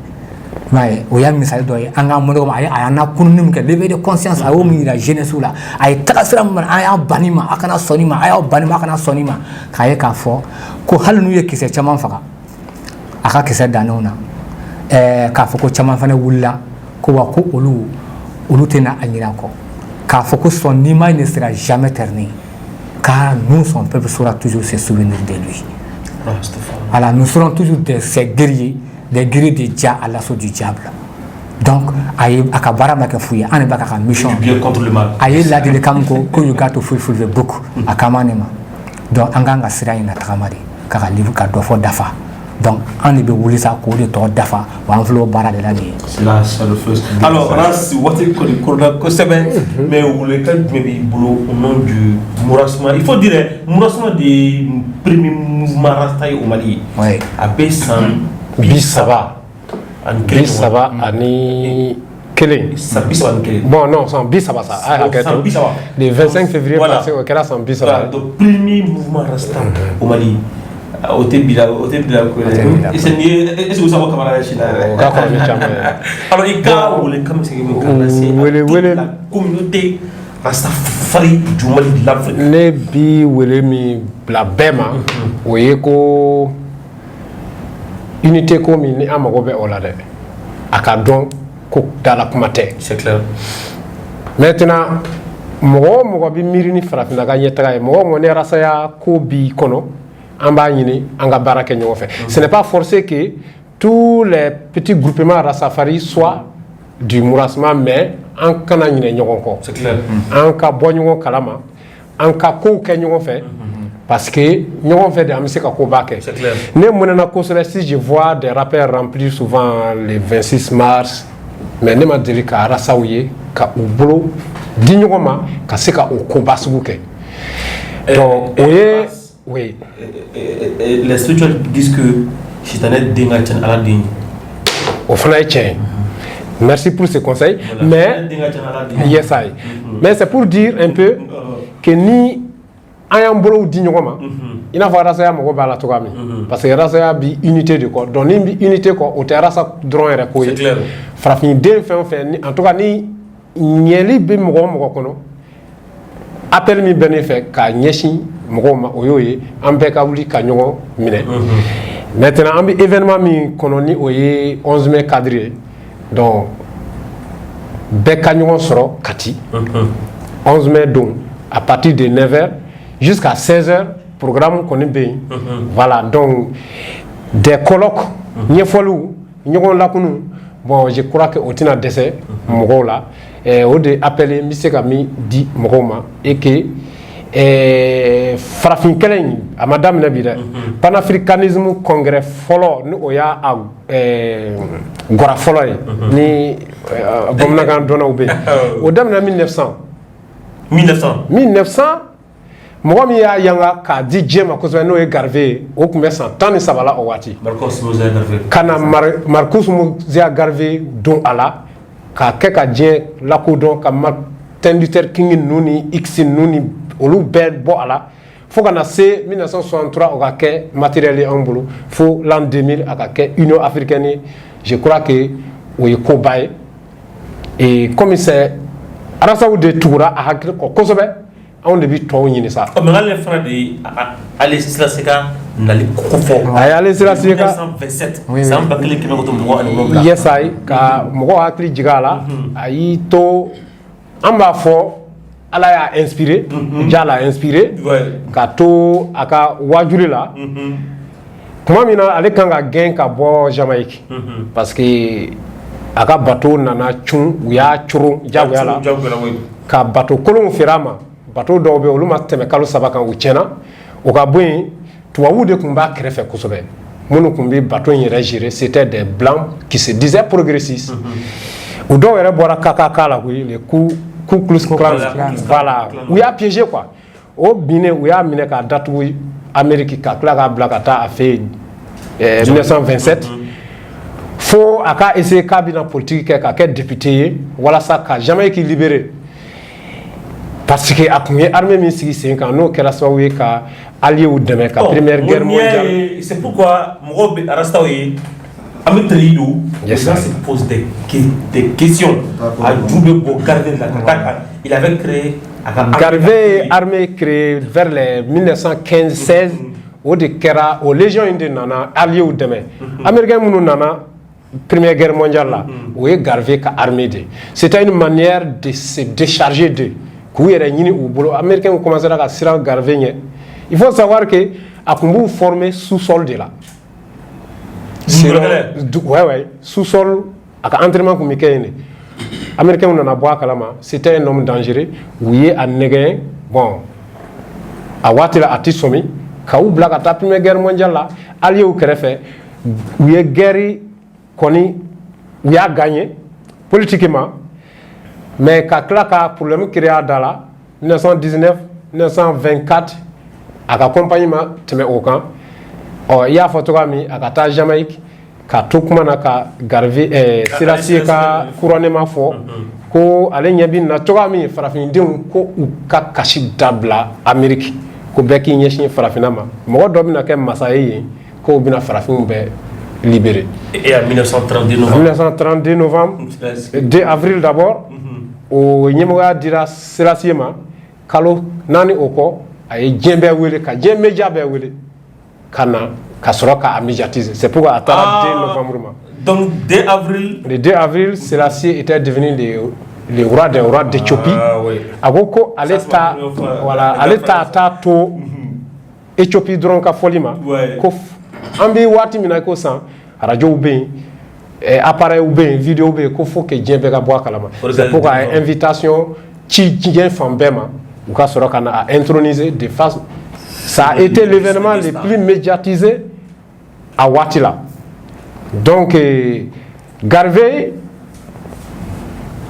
mais o y'a misali dɔ ye an ka mɔdɔ ma a y'an na kununi min kɛ lever de conscience a y'o min yira jeunesse la a ye taga sira min a y'a banni ma a kana sɔnni ma a y'aw banni ma a kana sɔnni ma k'a ye k'a fɔ ko hali n'u ye kisɛ caman faga a ka kisɛ dannenw na k'a fɔ ko caman fana wulila ko wa ko olu tɛna a ɲinɛ kɔ k'a fɔ ko son image ne sera jamais terminée car nous son peuple saura toujours se souvenir de lui. Alors nous serons toujours ces guerriers des guerriers de Jah à l'assaut du diable. Donc a ka baara ma kɛ fu ye an de b'a ka mission bien contre le mal. A ye ladilikan ko you got to fulfill the book a kama ne ma donc an kan ka sira in na tagama de ka livre ka dɔ fɔ dafa donc an de bɛ wuli sa k'o de tɔgɔ dafa wa an filɛ o baara de la nin ye. C'est la first. Alors Ras waati kɔni kɔrɔla kosɛbɛ mais welekan jumɛn b'i bolo au nom du Mourasma il faut dire Mourasma de premier mouvement Rasta ye au Mali oui a bɛ san Bisaba ani kelen. San bisaba ani kelen. Bon non san bisaba sa a hakɛto le 25 février passé o kɛra san bisaba. Donc premier mouvement Rasta au Mali. O tɛ bila ko est-ce que vous savez comment la Chine o ka kɔrɔ ni caman ye. Alors i ka wele kan bɛ se ka lase la communauté Rastafari du Mali de l'Afrique. Ne bi wele min bila bɛɛ ma o ye ko unité ko min ni an mago bɛ o la dɛ a ka dɔn ko dala kuma tɛ. C'est clair. Maintenant mɔgɔ o mɔgɔ bɛ miiri ni farafinna ka ɲɛtaga ye mɔgɔ o mɔgɔ ni rasaya ko b'i kɔnɔ an b'a ɲini an ka baara kɛ ɲɔgɔn fɛ. Ce n'est pas forcé que tous les petits groupements Rastafari soient du Mourasma mais an kana ɲinɛ ɲɔgɔn kɔ. C'est clair. An ka bɔ ɲɔgɔn kalama an ka kow kɛ ɲɔgɔn fɛ. Parce que ɲɔgɔn fɛ de an bɛ se ka koba kɛ. C'est clair. Ne mɔnɛna kosɛbɛ si je vois des rappeurs remplir souvent les 26 mars mais ne ma deli ka rasaw ye ka u bolo di ɲɔgɔn ma ka se ka o koba sugu kɛ. Donc o ye oui. Les spirituels disent que Chitanet den ka ca ni Ala den ye. O fana ye tiɲɛ ye. Merci pour ce conseil. Mais yes I. Mais c'est pour dire un peu que ni an y'an bolow di ɲɔgɔn ma i n'a fɔ rasaya mɔgɔ b'a la cogoya min parce que rasaya bi unité de kɔ donc ni bi unité kɔ o tɛ rasa dɔrɔn yɛrɛ ko ye farafinen fɛn o fɛn ni en tout cas ni ɲɛli bɛ mɔgɔ o mɔgɔ kɔnɔ appel min bɛ ne fɛ ka ɲɛsin mɔgɔw ma o y'o ye an bɛɛ ka wuli ka ɲɔgɔn minɛ maintenant an bɛ événement min kɔnɔ ni o ye 11 mai cadre ye donc bɛɛ ka ɲɔgɔn sɔrɔ Kati 11 mai don à partir de 9h jusqu'à 16h programme kɔni bɛ yen voilà donc des colloques ɲɛfɔliw ɲɔgɔn lakunu bon je crois que o tɛna dɛsɛ mɔgɔw la o de appelé n bɛ se ka min di mɔgɔw ma et que farafin kɛlɛ in a ma daminɛ bi dɛ panafricanisme congrès fɔlɔ ni o y'a gɔra fɔlɔ ye ni bamanankan dɔnnaw bɛ yen o daminɛ 1900 mɔgɔ min y'a yanga k'a di diɲɛ ma kosɛbɛ n'o ye Garve ye o tun bɛ san 13 la o waati ka na Marcus Mosiah Garve don a la k'a kɛ ka diɲɛ lakodɔn ka Martin Luther King ninnu ni X ninnu ni olu bɛɛ bɔ a la fo ka na se 1963 o ka kɛ matériel ye an bolo fo l'an 2000 a ka kɛ Union africaine ye je crois que o ye koba ye et comme c'est arasaw de tugura a hakili kɔ kosɛbɛ anw de bi tɔw ɲini sa. mais ale fana de ale sira se ka nali ko fɔ. a ye ale sira se ka 1927 san 1927 yes ayi ka mɔgɔw hakili jigin a la a y'i to an b'a fɔ Ala y'a inspiré Jah l'a inspiré ka to a ka wajuli la tuma min na ale kan ka gɛn ka bɔ Jamaïque parce que a ka bateau nana cun u y'a coron jagoya la ka bateau kolonw feere a ma bateau dɔw bɛ yen olu ma tɛmɛ kalo 3 kan u tiɲɛna o ka bɔ yen tubabuw de tun b'a kɛrɛfɛ kosɛbɛ minnu tun bɛ bateau in yɛrɛ gérer c'était des blancs qui se disaient progressistes u dɔw yɛrɛ bɔra KKK la koyi les Ku Klux Klan voilà u y'a piégé quoi o binnen u y'a minɛ k'a datugu Amérique ka tila k'a bila ka taa a fɛ 1927 fo a ka essayer k'a bɛna politique kɛ ka kɛ député ye walasa ka Jamaïque libérer parce que a tun ye armée min sigi sen kan n'o kɛra sababu ye ka alliés dɛmɛ ka première guerre mondiale. C'est pourquoi mɔgɔw bɛ rastaw ye Amit Tridou, Yes, les gens sir. se posent des questions. À Djoubé Garvey de l'attaque, il avait créé. Garvey armée créée vers les 1915-16 au de Kera, aux légions indiennes nana alliés au demain. Américains mounou nana Première Guerre mondiale là, où est Garvey qui armée de. C'était une manière de se décharger d'eux. Américains ont commencé à se Garvey. Il faut savoir que à Kumbu formé sous-sol de là. Ouais, sous-sol, à entraînement comme Mickey. Américain on en a bois kalama, c'était un homme dangereux, oui à négain, bon, à Watila à Tissomi, Kaou Black à la Première Guerre mondiale là, allié au Kéréfé, oui est guerre, koni, oui a gagné, politiquement, mais Kaklaka pour le créé à Dala, 1919, 1924, à l'accompagnement, tu mets au camp, il y a photographie à la Jamaïque, ka tukmana ka Garvey Selassie ka couronnement fo ko ale nyabi na toga mi farafindenw ko u ka kashi dabla Amerique ko beki nyeshin farafinama mo do bina ke masaye ko bina farafin be libéré. Et en 1932 novembre. 1932 novembre, 2 avril d'abord, au Nyemoga dira Selassie ma kalo nani oko ay djembe wele ka djembe jabe wele kana Kasoroka a médiatisé. C'est pourquoi à 2 novembre. Donc 2 avril. Le 2 avril, Selassie était devenu le roi des rois d'Éthiopie. Oui. Agoko à l'état, voilà, à l'état tato Éthiopie dronka folima. Kof, ambi wati minako san, radio oubé, appareil oubé, vidéo oubé, kofo ke djembega bois kalama. C'est pourquoi invitation qui vient fambema, ou Kasoroka a intronisé de face. Ça a été l'événement le plus médiatisé à Watila. Donc, Garvey,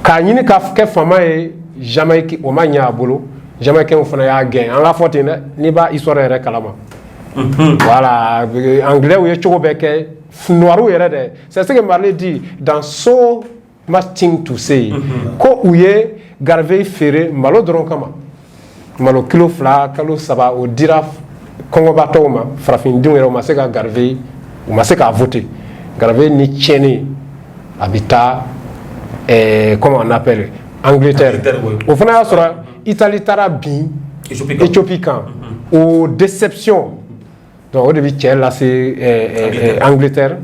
quand il y a fama et Jamaïque au Mania Bolo, Jamaïque au Fana gain. En la faute, il n'y a histoire de Kalama. Voilà, anglais ou Yachobeke, noir ou Yere. C'est ce que Marley dit dans So Much Thing to Say. Ko ouye Garvey ferré malo dronkama. Malo kilo fla kalo saba o dira Congo batoma frafin dingero maseka Garvey ou maseka voter Garvey ni tiene habita comment on appelle Angleterre au fond ya sura Italie tarabi Éthiopie kan aux déceptions donc au début tiens là c'est Angleterre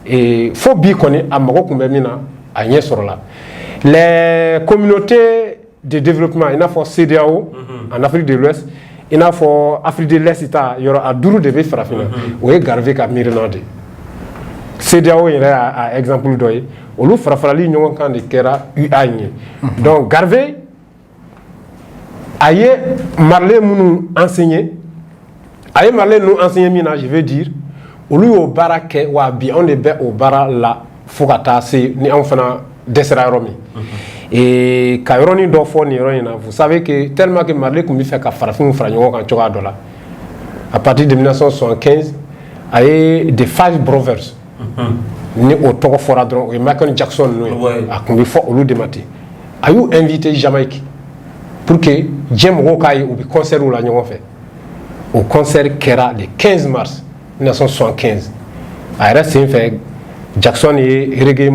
et faut bien connaître à Maroc ou Memina à n'y sur là les communautés de développement il y a for CEDEAO en Afrique de l'Ouest il y a for Afrique de l'Est il y aura à Dourou de Farafina où est Garvey qui Mirinade CEDEAO il y a un exemple d'oeil au lieu Farafali n'y a aucun de Kera UANI donc Garvey aïe Marley nous enseigner aïe Marley nous enseigner mina je veux dire au lieu au barake ou à bien on est bien au bara là faut qu'attendre c'est ni enfin desera romi et Kaironi d'Ofo ni vous savez que tellement que Marley comme il fait qu'à Farafin Fragnon quand tu as dollar à partir de 1975 il y a des 5 brothers ni au Togo Foradron et Michael Jackson à comme il faut au lieu de mater a eu invité Jamaïque pour que Jem Rokai ou le concert où la nous fait au concert Kera le 15 mars 1975 a resté fait Jackson et reggae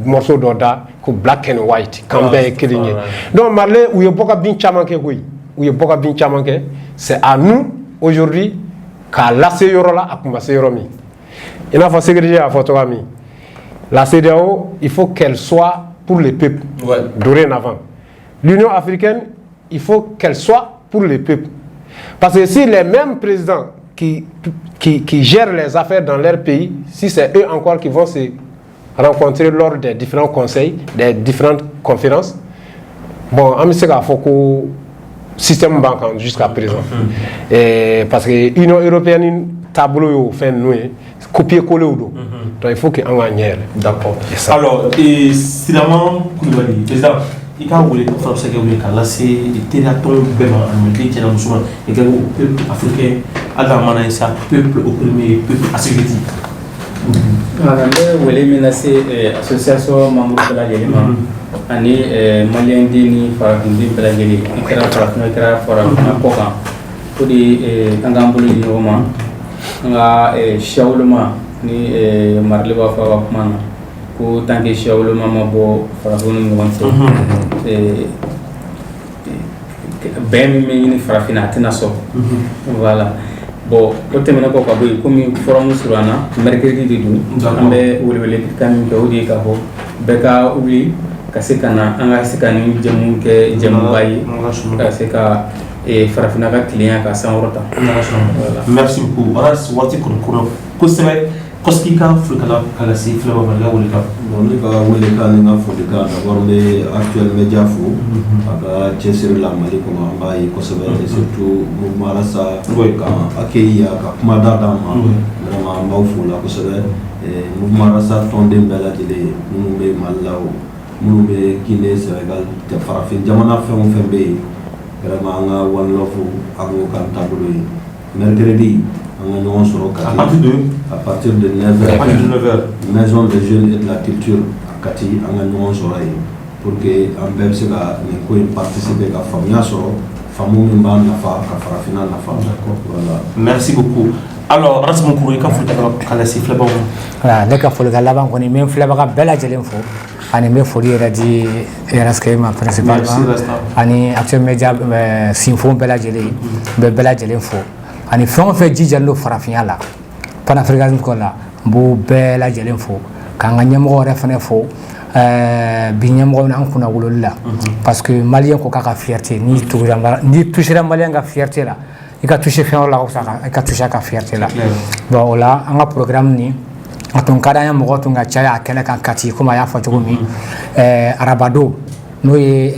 morceau d'Oda que Black and White Campbell Kéligné donc Marley où il y a beaucoup de chamanke oui où il y a beaucoup de chamanke c'est à nous aujourd'hui qu'à la Seyorola à Kumba Seyoromi il a fait ségrégé à photographie la CEDEAO il faut qu'elle soit pour les peuples dorénavant l'Union africaine il faut qu'elle soit pour les peuples parce que si les mêmes présidents qui gèrent les affaires dans leur pays si c'est eux encore qui vont se rencontrer lors des différents conseils, des différentes conférences. Bon, on sait qu'il faut que système bancaire jusqu'à présent. Et parce que l'Union européenne, tableau fait nous copier-coller au dos. Donc il faut qu'il y ait un gagnant. D'accord. Alors, et Sidaman Koulibaly, président, il y a un peu de temps que vous avez laissé des territoires en Amérique, et que le peuple africain a demandé ça, peuple opprimé, peuple assujetti. Madame, vous avez menacé l'association membre de la Gélima, ani Malien Dini, Farafindi, Belageli, Ikera Farafina, Ikera Farafina, Koka, pour des Angamboli du Roman, Shaoulema, ni marli b'a fɔ a ka kuma na ko tant que siya woloma ma bɔ farafinw ni ɲɔgɔn cɛ bɛn min bɛ ɲini farafinna a tɛna sɔrɔ voilà bon o tɛmɛnen kɔ ka bɔ yen komi forum surunyana mercredi de don an bɛ welewelekan min kɛ o de ye k'a fɔ bɛɛ ka wuli ka se ka na an ka se ka ni jɛmu kɛ jɛmuba ye ka se ka farafinna ka tilenya ka sankɔrɔta. Merci beaucoup. Oras waati kɔnɔ kosɛbɛ kɔski ka folikala kala se filɛbɔ ma la wele kan. Bon ne ka wele kan ni ka folikan d'abord bɛ actuel media fo a ka cɛsiri la Mali kɔnɔ an b'a ye kosɛbɛ et surtout mouvement Rasa ka accueil ka kuma da d'an ma vraiment an b'aw fo la kosɛbɛ mouvement Rasa tɔnden bɛɛ lajɛlen minnu bɛ Mali la o minnu bɛ Guinée Sénégal farafin jamana fɛn o fɛn bɛ yen vraiment an ka one love a k'o kan taabolo ye mercredi an ka ɲɔgɔn sɔrɔ à partir de 9h maison des jeunes et de la culture à Kati an ka ɲɔgɔn sɔrɔ yen pour que an bɛɛ bɛ se ka nin ko in participer ka faamuya sɔrɔ faamu min b'an nafa ka farafinna nafa. Voilà. Merci beaucoup. Alors Rasmus Kuru i ka folikala kala se filɛbɔ ma. Voilà, ne ka folikala laban kɔni n bɛ n filɛbaga bɛɛ lajɛlen fo ani n bɛ foli yɛrɛ di RSK ma principalement ani Actuel Media sinfo bɛɛ lajɛlen n bɛ bɛɛ lajɛlen fo ani fɛn o fɛn jijalen don farafinya la panafricanisme ko la n b'o bɛɛ lajɛlen fo k'an ka ɲɛmɔgɔ yɛrɛ fana fo bi ɲɛmɔgɔ an kunna wololi la parce que malien ko k'a ka fierté n'i touchera malien ka fierté la i ka toucher fɛn wɛrɛ la i ka toucher a ka fierté la bon o la an ka programme ni a tun ka d'an ye mɔgɔ tun ka caya a kɛnɛ kan Kati komi a y'a fɔ cogo min arabadon n'o ye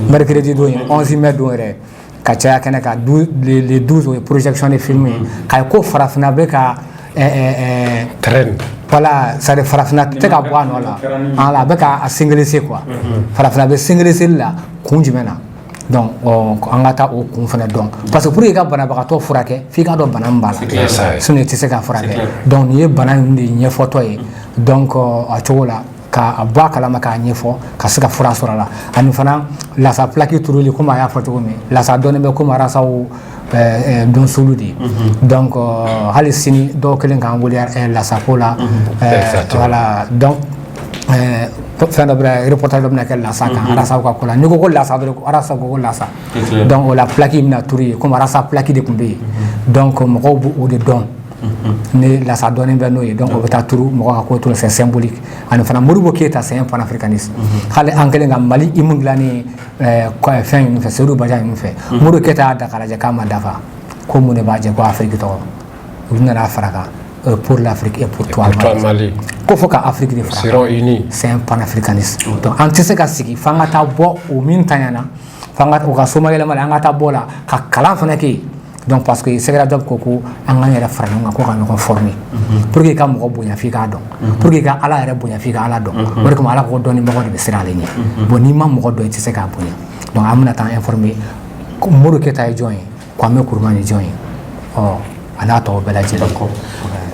mercredi don ye 11 mai don yɛrɛ ka caya kɛnɛ kan le 12 o ye projection de film ye k'a ye ko farafinna bɛ ka traîne voilà c'est à dire farafinna tɛ ka bɔ a nɔ la voilà a bɛ ka a singilise quoi farafinna bɛ singiliseli la kun jumɛn na donc an ka taa o kun fana dɔn parce que pour que i ka banabagatɔ furakɛ f'i ka dɔn bana min b'a la sinon i tɛ se ka furakɛ donc nin ye bana in de ɲɛfɔtɔ ye donc a cogo la k'a bɔ a kalama k'a ɲɛfɔ ka se ka fura sɔrɔ a la ani fana lasa pilaki turuli komi a y'a fɔ cogo min lasa dɔnnen bɛ komi arasaw don sulu de ye donc hali sini dɔw kelen k'an wele lasako la voilà donc fɛn dɔ bɛ reportage dɔ bɛna kɛ lasa kan arasaw ka ko la n'i ko ko lasa dɔrɔn arasa ko lasa donc o la pilaki bɛna turu ye komi arasa pilaki de tun bɛ yen donc mɔgɔw b'o de dɔn ne lasa dɔɔnin bɛ n'o ye donc o bɛ taa turu mɔgɔ ka ko turu c'est symbolique ani fana Modibo Keyita c'est un panafricaniste hali an kɛlen ka Mali hymne dilanni fɛn ninnu fɛ Seydou Baja ninnu fɛ Modibo Keyita y'a da k'a lajɛ k'a ma dafa ko mun de b'a jɛ ko Afrique tɔgɔ u nana fara kan pour l'Afrique et pour toi Mali ko fo ka Afrique de fara c'est un panafricaniste donc an tɛ se ka sigi f'an ka taa bɔ o min taɲana f'an ka o ka soma yɛlɛma an ka taa bɔ la ka kalan fana kɛ yen donc parce que Sɛgɛra Job ko an k'an yɛrɛ fara ɲɔgɔn kan ko ka ɲɔgɔn former pour que i ka mɔgɔ bonya f'i k'a dɔn pour que i ka Ala yɛrɛ bonya f'i ka Ala dɔn o de kama Ala ko dɔnnibagaw de bɛ siran ale ɲɛ bon n'i ma mɔgɔ dɔn i tɛ se k'a bonya donc an bɛna taa informer Modibo Keyita ye jɔn ye Kwame Nkrumah ye jɔn ye a n'a tɔw bɛɛ lajɛlen.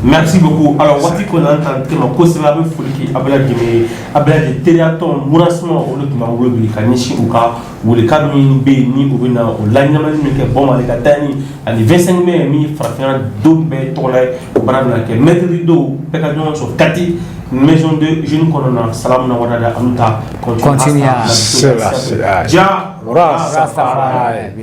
Merci beaucoup. Alors waati ko n'an ta tɛmɛ kosɛbɛ a bɛ foli kɛ a bɛɛ lajɛlen a bɛɛ lajɛlen teriyatɔn murasima olu tun b'an bolo bi ka ɲɛsin u ka welekan min bɛ yen ni u bɛ na o laɲɛnamani min kɛ Bɔn Mali ka taa ni ani 25 mai min farafinna don bɛɛ tɔgɔ la ye o baara bɛna kɛ mercredi don bɛɛ ka ɲɔgɔn sɔrɔ Kati maison de jeunes kɔnɔ na Salamu na Wadada an bɛ taa continuer. Continue. Ja Rastafari.